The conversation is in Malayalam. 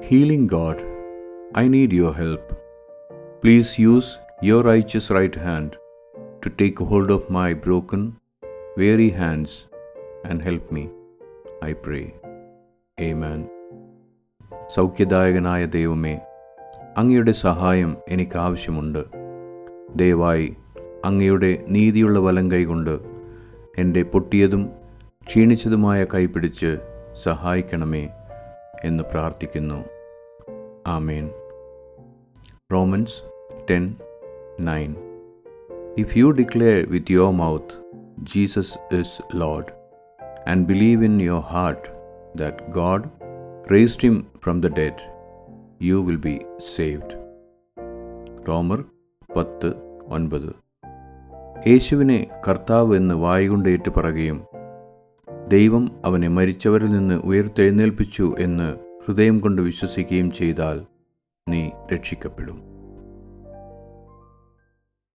Healing God, I need your help. Please use your righteous right hand to take hold of my broken, weary hands and help me, I pray. Amen. സൗഖ്യദായകനായ ദൈവമേ, അങ്ങയുടെ സഹായം എനിക്ക് ആവശ്യമുണ്ട്. ദയവായി അങ്ങയുടെ നീതിയുള്ള വലം കൈകൊണ്ട് എൻ്റെ പൊട്ടിയതും ക്ഷീണിച്ചതുമായ കൈപിടിച്ച് സഹായിക്കണമേ എന്ന് പ്രാർത്ഥിക്കുന്നു. ആമേൻ. Romance 10:9. If you declare with your mouth Jesus is Lord and believe in your heart that God raised him from the dead, you will be saved. റോമർ 10:9. യേശുവിനെ കർത്താവ് എന്ന് വായ്കൊണ്ട് ഏറ്റുപറയുകയും ദൈവം അവനെ മരിച്ചവരിൽ നിന്ന് ഉയർത്തെഴുന്നേൽപ്പിച്ചു എന്ന് ഹൃദയം കൊണ്ട് വിശ്വസിക്കുകയും ചെയ്താൽ നീ രക്ഷിക്കപ്പെടും.